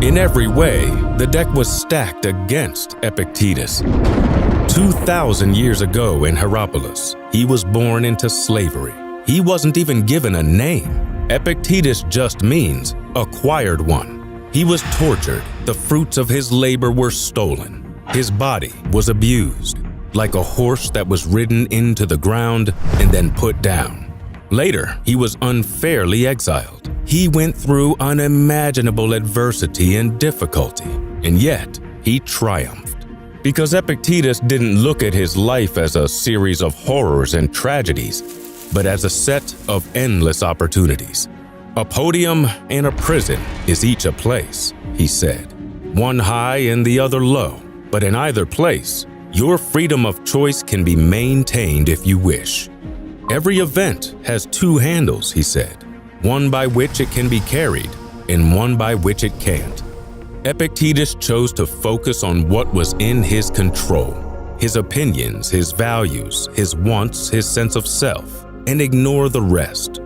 In every way, the deck was stacked against Epictetus. 2,000 years ago in Hierapolis, he was born into slavery. He wasn't even given a name. Epictetus just means acquired one. He was tortured. The fruits of his labor were stolen. His body was abused, like a horse that was ridden into the ground and then put down. Later, he was unfairly exiled. He went through unimaginable adversity and difficulty, and yet he triumphed. Because Epictetus didn't look at his life as a series of horrors and tragedies, but as a set of endless opportunities. A podium and a prison is each a place, he said, one high and the other low, but in either place, your freedom of choice can be maintained if you wish. Every event has two handles, he said, one by which it can be carried and one by which it can't. Epictetus chose to focus on what was in his control, his opinions, his values, his wants, his sense of self, and ignore the rest.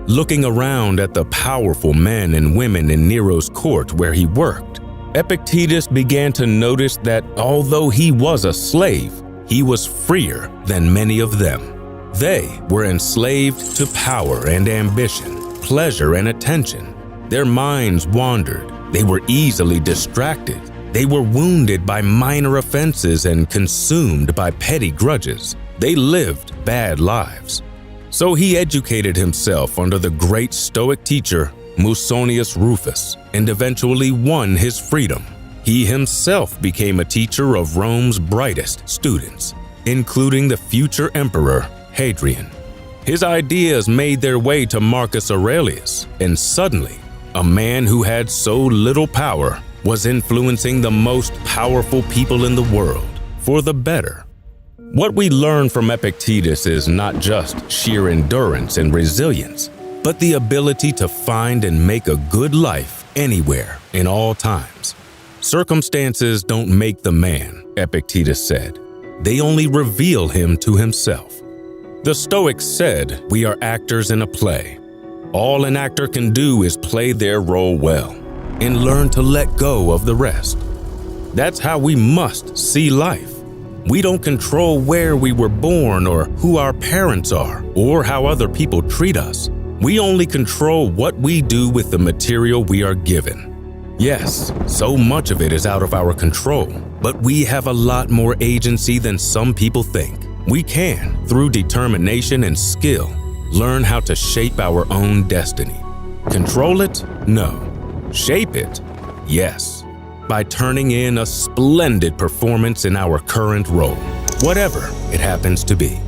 Looking around at the powerful men and women in Nero's court where he worked, Epictetus began to notice that although he was a slave, he was freer than many of them. They were enslaved to power and ambition, pleasure and attention. Their minds wandered. They were easily distracted. They were wounded by minor offenses and consumed by petty grudges. They lived bad lives. So he educated himself under the great Stoic teacher Musonius Rufus and eventually won his freedom. He himself became a teacher of Rome's brightest students, including the future emperor Hadrian. His ideas made their way to Marcus Aurelius, and suddenly, a man who had so little power was influencing the most powerful people in the world for the better. What we learn from Epictetus is not just sheer endurance and resilience, but the ability to find and make a good life anywhere, in all times. Circumstances don't make the man, Epictetus said. They only reveal him to himself. The Stoics said we are actors in a play. All an actor can do is play their role well and learn to let go of the rest. That's how we must see life. We don't control where we were born or who our parents are or how other people treat us. We only control what we do with the material we are given. Yes, so much of it is out of our control, but we have a lot more agency than some people think. We can, through determination and skill, learn how to shape our own destiny. Control it? No. Shape it? Yes. By turning in a splendid performance in our current role, whatever it happens to be.